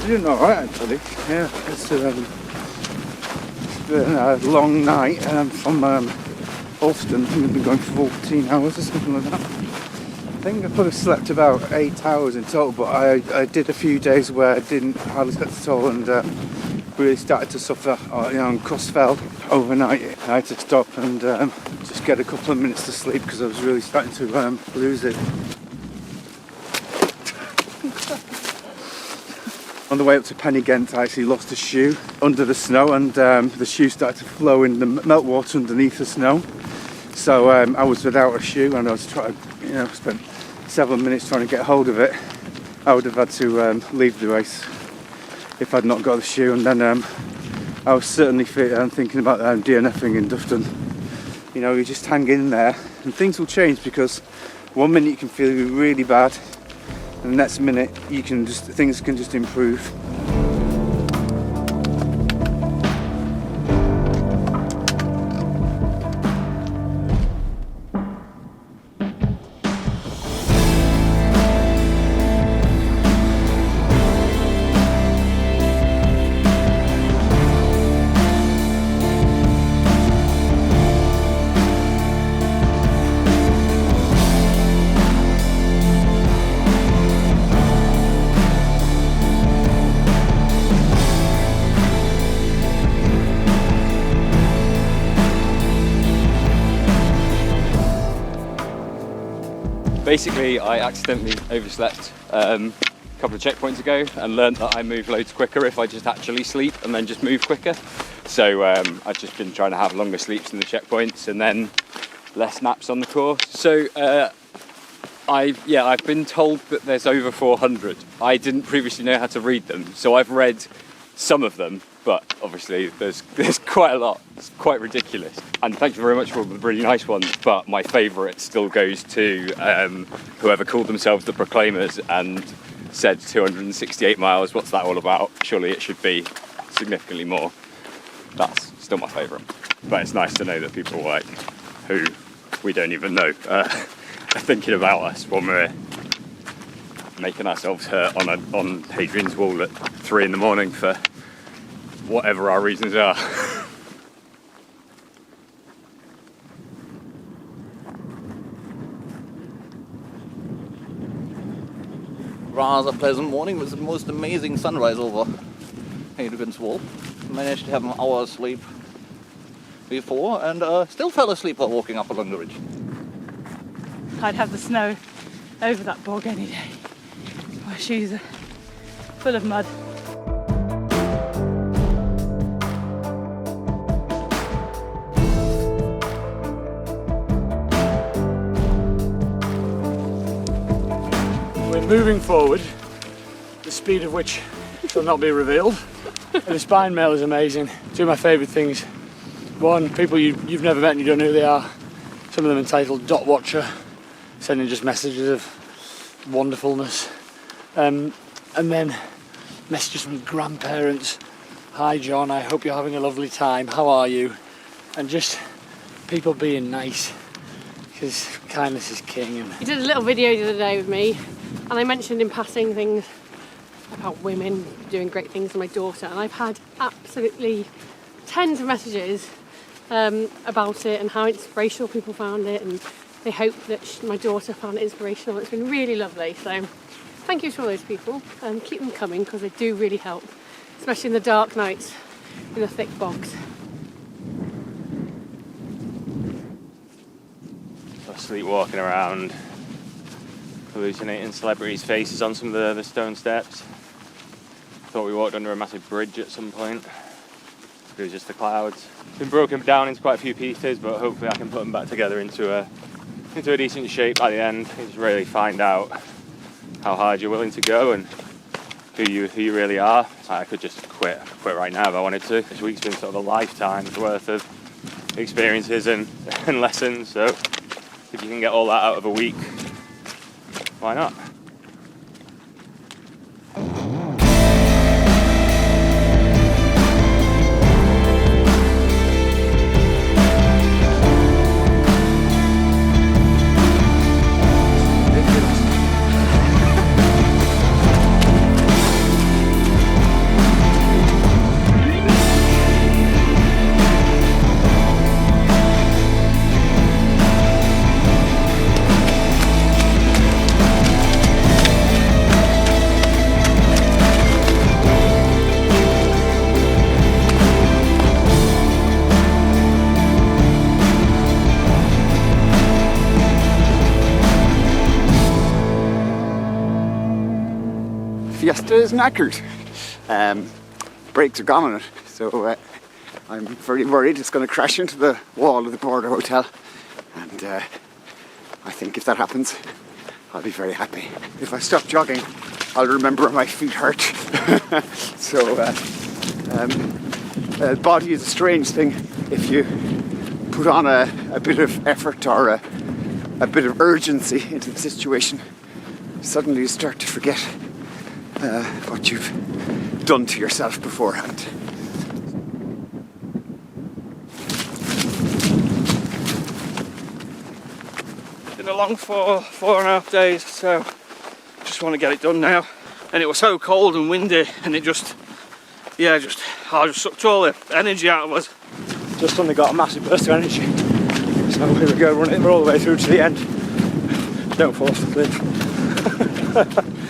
doing alright actually. Yeah, it's been a long night from Alston. I think I've been going for 14 hours or something like that. I think I probably slept about 8 hours in total, but I did a few days where I didn't hardly sleep at all and really started to suffer, and cross-fell overnight. I had to stop and just get a couple of minutes to sleep because I was really starting to lose it. On the way up to Pennine, I actually lost a shoe under the snow, and the shoe started to flow in the meltwater underneath the snow. So I was without a shoe, and I was trying to, spent several minutes trying to get hold of it. I would have had to leave the race if I'd not got the shoe, and then I was certainly thinking about DNFing in Dufton. You just hang in there, and things will change because one minute you can feel really bad, and the next minute things can just improve. Basically, I accidentally overslept a couple of checkpoints ago and learned that I move loads quicker if I just actually sleep and then just move quicker. So I've just been trying to have longer sleeps in the checkpoints and then less naps on the course. So I've been told that there's over 400. I didn't previously know how to read them, so I've read some of them, but obviously there's quite a lot. It's quite ridiculous. And thank you very much for all the really nice ones, but my favourite still goes to whoever called themselves the Proclaimers and said 268 miles. What's that all about? Surely it should be significantly more. That's still my favourite. But it's nice to know that people like who we don't even know are thinking about us when we're making ourselves hurt on Hadrian's Wall at 3 in the morning for whatever our reasons are. Rather pleasant morning with the most amazing sunrise over Hadrian's Wall. Managed to have an hour's sleep before and still fell asleep while walking up along the ridge. I'd have the snow over that bog any day. My shoes are full of mud. We're moving forward, the speed of which shall not be revealed. And the spine mail is amazing. Two of my favourite things. One, people you've never met and you don't know who they are. Some of them entitled Dot Watcher, sending just messages of wonderfulness. And then messages from grandparents. Hi John, I hope you're having a lovely time. How are you? And just people being nice, because kindness is king. And he did a little video the other day with me, and I mentioned in passing things about women doing great things for my daughter, and I've had absolutely tens of messages about it and how inspirational people found it, and they hope that my daughter found it inspirational. It's been really lovely, so thank you to all those people, and keep them coming because they do really help, especially in the dark nights in the thick bogs. Sleepwalking around, hallucinating celebrities' faces on some of the stone steps. Thought we walked under a massive bridge at some point. It was just the clouds. It's been broken down into quite a few pieces, but hopefully I can put them back together into a decent shape by the end. Just really find out how hard you're willing to go and who you really are. I could just quit right now if I wanted to. This week's been sort of a lifetime's worth of experiences and lessons, so if you can get all that out of a week, why not? is knackered. Brakes are gone on it, so I'm very worried it's going to crash into the wall of the Border Hotel, and I think if that happens, I'll be very happy. If I stop jogging, I'll remember my feet hurt. So, body is a strange thing. If you put on a bit of effort or a bit of urgency into the situation, suddenly you start to forget what you've done to yourself beforehand. Been a long 4.5 days, so just want to get it done now. And it was so cold and windy, and it just sucked all the energy out of us. Just only got a massive burst of energy. So here we go, running all the way through to the end. Don't fall off the cliff.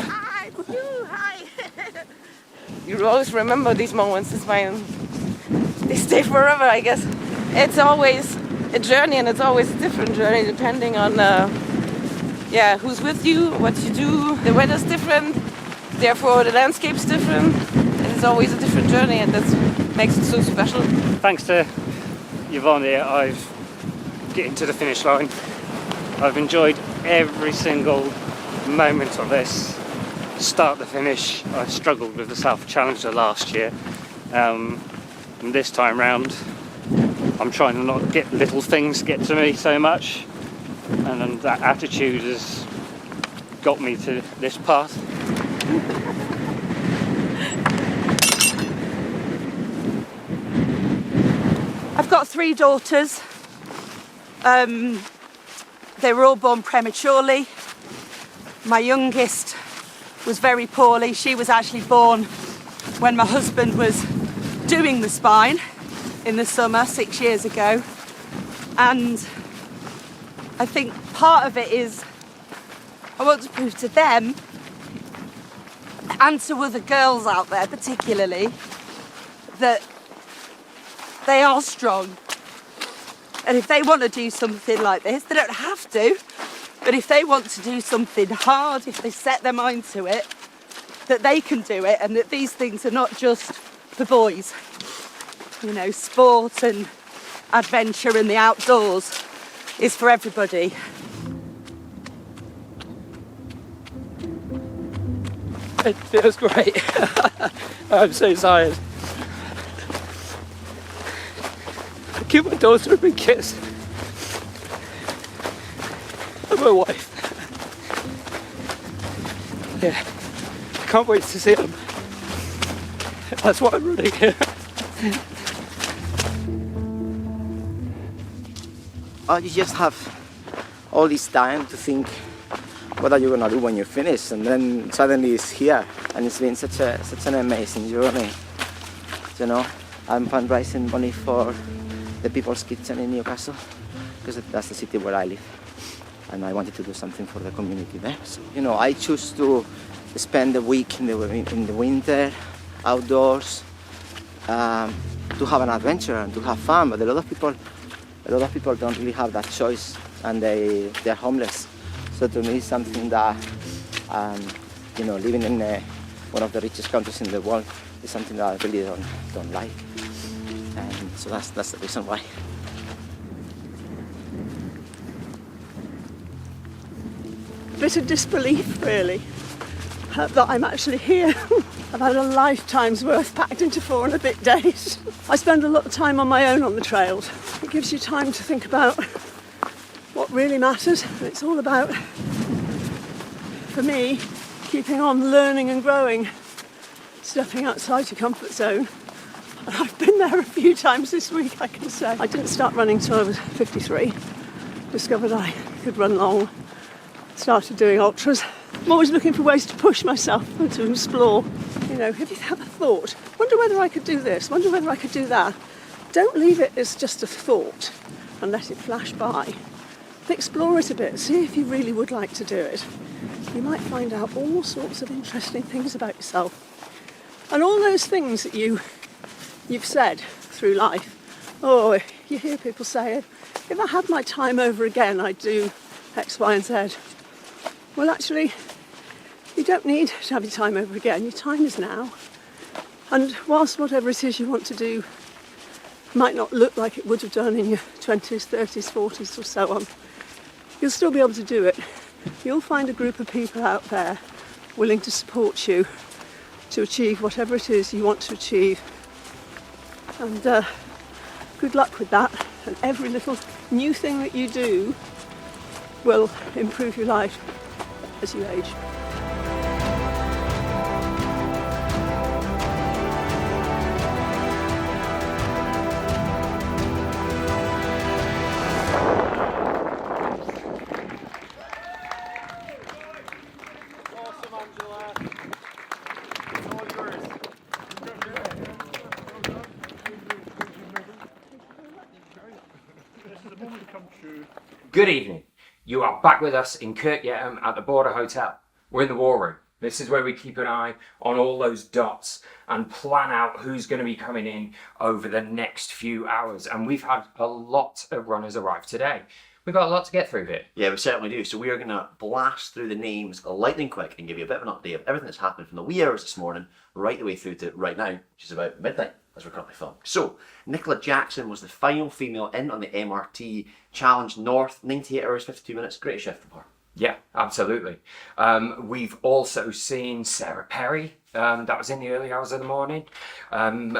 Hi, it's you, hi. You always remember these moments. They stay forever, I guess. It's always a journey, and it's always a different journey depending on who's with you, what you do. The weather's different, therefore the landscape's different, and it's always a different journey, and that's what makes it so special. Thanks to Yvonne here, I've getting to the finish line. I've enjoyed every single moment of this, start to finish. I struggled with the Self-Challenger last year, and this time round I'm trying to not get little things get to me so much, and that attitude has got me to this path. I've got 3 daughters. They were all born prematurely. My youngest was very poorly. She was actually born when my husband was doing the spine in the summer 6 years ago. And I think part of it is I want to prove to them and to other girls out there particularly that they are strong. And if they want to do something like this, they don't have to, but if they want to do something hard, if they set their mind to it, that they can do it, and that these things are not just for boys. You know, sport and adventure and the outdoors is for everybody. It feels great. I'm so tired. Give my daughter a big kiss. And my wife. Yeah, I can't wait to see them. That's why I'm running here. You just have all this time to think what are you gonna do when you're finished, and then suddenly it's here, and it's been such an amazing journey. You know, I'm fundraising money for the People's Kitchen in Newcastle, because that's the city where I live, and I wanted to do something for the community there. So, you know, I choose to spend the week in the winter, outdoors, to have an adventure and to have fun. But a lot of people don't really have that choice, and they're homeless. So to me, it's something that, you know, living in one of the richest countries in the world is something that I really don't like. And so that's the reason why. A bit of disbelief, really, that I'm actually here. I've had a lifetime's worth packed into 4 and a bit days. I spend a lot of time on my own on the trails. It gives you time to think about what really matters. It's all about, for me, keeping on learning and growing, stepping outside your comfort zone. And I've been there a few times this week, I can say. I didn't start running till I was 53. Discovered I could run long. Started doing ultras. I'm always looking for ways to push myself and to explore. You know, if you have a thought, wonder whether I could do this, wonder whether I could do that. Don't leave it as just a thought and let it flash by. Explore it a bit, see if you really would like to do it. You might find out all sorts of interesting things about yourself. And all those things that you've said through life. Oh, you hear people say, if I had my time over again, I'd do X, Y, and Z. Well, actually, You don't need to have your time over again. Your time is now. And whilst whatever it is you want to do might not look like it would have done in your 20s, 30s, 40s or so on, you'll still be able to do it. You'll find a group of people out there willing to support you to achieve whatever it is you want to achieve. And good luck with that. And every little new thing that you do will improve your life as you age. Good evening. You are back with us in Kirkyettam at the Border Hotel. We're in the war room. This is where we keep an eye on all those dots and plan out who's going to be coming in over the next few hours. And we've had a lot of runners arrive today. We've got a lot to get through here. Yeah, we certainly do. So we are going to blast through the names lightning quick and give you a bit of an update of everything that's happened from the wee hours this morning right the way through to right now, which is about midnight as we're currently filming. So, Nicola Jackson was the final female in on the MRT Challenge North, 98 hours, 52 minutes. Great shift from her. Yeah, absolutely. We've also seen Sarah Perry. That was in the early hours of the morning.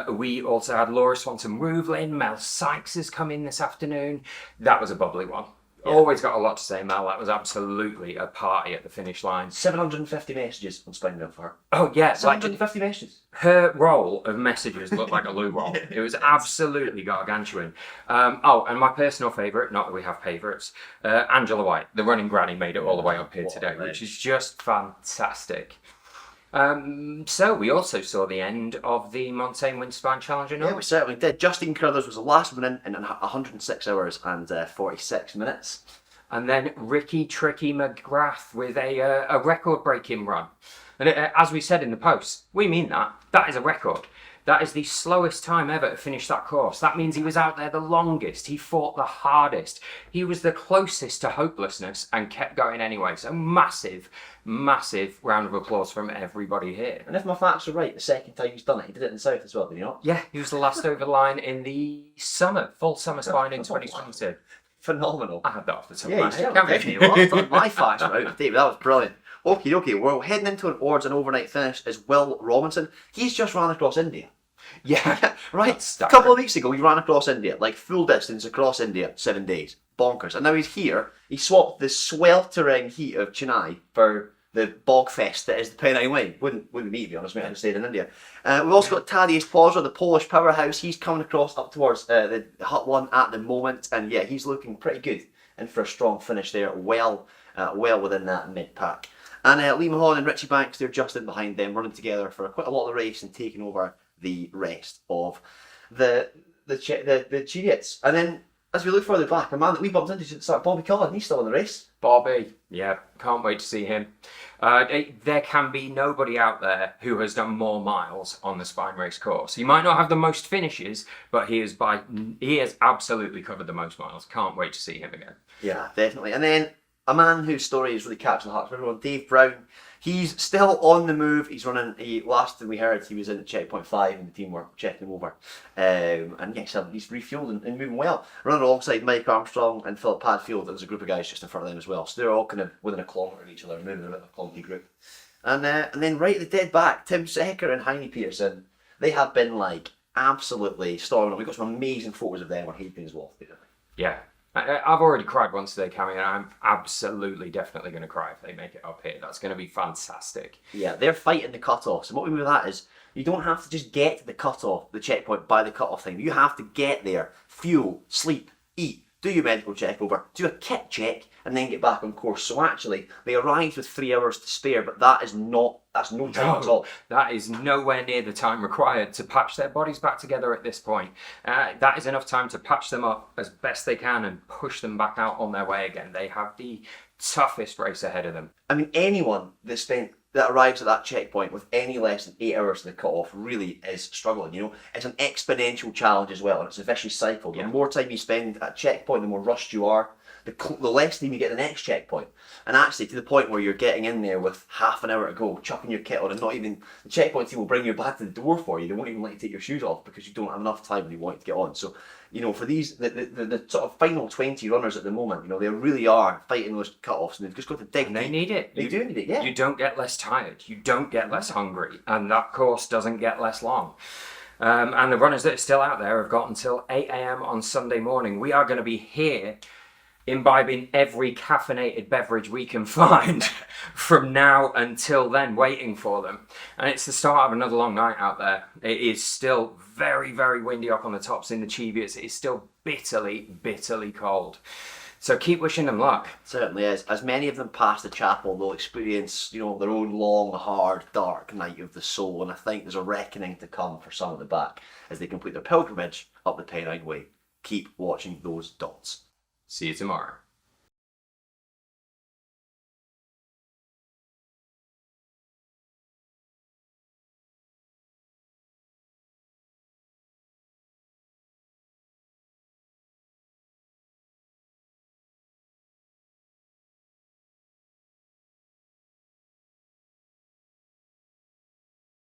We also had Laura Swanson-Rouvlin. Mel Sykes has come in this afternoon. That was a bubbly one. Yeah. Always got a lot to say, Mel. That was absolutely a party at the finish line. 750 messages on Spinemail for her. Oh, yeah. 750 messages. Her roll of messages looked like a loo roll. It was absolutely gargantuan. And my personal favourite, not that we have favourites, Angela White, the running granny, made it all the way up here today, which is just fantastic. So we also saw the end of the Montane Windspan Challenge. Yeah, we certainly did. Justine Carruthers was the last one in 106 hours and 46 minutes. And then Ricky Tricky McGrath with a record-breaking run. And as we said in the post, we mean that. That is a record. That is the slowest time ever to finish that course. That means he was out there the longest. He fought the hardest. He was the closest to hopelessness and kept going anyway. So massive, massive round of applause from everybody here. And if my facts are right, the second time he's done it, he did it in the south as well, did he not? Yeah, he was the last over the line in the summer, full summer spine in 2022. Phenomenal. I had that off the top of my head. I've done my facts were out of date, but that was brilliant. Okay, we're heading into an odds and overnight finish is Will Robinson. He's just ran across India. Yeah, right. A couple of weeks ago, he ran across India, like full distance across India, 7 days. Bonkers. And now he's here. He swapped the sweltering heat of Chennai for the bog fest that is the Pennine Way. Wouldn't be me, to be honest, mate. I'd stayed in India. We've also got Tadeusz Pozor, the Polish powerhouse. He's coming across up towards the Hut 1 at the moment. And yeah, he's looking pretty good and for a strong finish there. Well within that mid-pack. And Lee Mahon and Richie Banks, they're just in behind them, running together for quite a lot of the race and taking over the rest of the chariots. And then as we look further back, a man that we bumped into at the start, Bobby Cullen, he's still in the race. Bobby, yeah, can't wait to see him. There can be nobody out there who has done more miles on the Spine Race course. He might not have the most finishes, but he has absolutely covered the most miles. Can't wait to see him again. Yeah, definitely. And then a man whose story is really capturing the hearts of everyone, Dave Brown. He's still on the move. He's running. Last thing we heard, he was in at checkpoint 5 and the team were checking him over. And yes, he's refueled and moving well. Running alongside Mike Armstrong and Philip Padfield. There's a group of guys just in front of them as well. So they're all kind of within a kilometre of each other, moving a bit of a clunky group. And then right at the dead back, Tim Secker and Heine Peterson. They have been like absolutely storming. We've got some amazing photos of them where he's been as well. Yeah. I've already cried once today, Cammy, and I'm absolutely, definitely going to cry if they make it up here. That's going to be fantastic. Yeah, they're fighting the cut-offs. And what we mean with that is, you don't have to just get to the cut-off, the checkpoint, by the cut-off time. You have to get there, fuel, sleep, eat, do your medical check over, do a kit check, and then get back on course. So actually, they arrived with 3 hours to spare, but that's no time at all. That is nowhere near the time required to patch their bodies back together at this point. That is enough time to patch them up as best they can and push them back out on their way again. They have the toughest race ahead of them. I mean, anyone that arrives at that checkpoint with any less than 8 hours to the cut-off really is struggling, you know. It's an exponential challenge as well, and it's a vicious cycle. The more time you spend at checkpoint, the more rushed you are, the less time you get the next checkpoint. And actually, to the point where you're getting in there with half an hour to go, chucking your kit on, and not even the checkpoint team will bring you back to the door for you. They won't even let you take your shoes off because you don't have enough time and you want to get on. So, you know, for these the sort of final 20 runners at the moment, you know, they really are fighting those cut-offs, and they've just got to dig. And they need it. They do need it. Yeah. You don't get less tired. You don't get less hungry, and that course doesn't get less long. And the runners that are still out there have got until 8 a.m. on Sunday morning. We are going to be here imbibing every caffeinated beverage we can find from now until then, waiting for them. And it's the start of another long night out there. It is still very, very windy up on the tops in the Cheviot. It is still bitterly, bitterly cold. So keep wishing them luck. Certainly is. As many of them pass the chapel, they'll experience, you know, their own long, hard, dark night of the soul. And I think there's a reckoning to come for some of the back as they complete their pilgrimage up the Pennine Way. Keep watching those dots. See you tomorrow.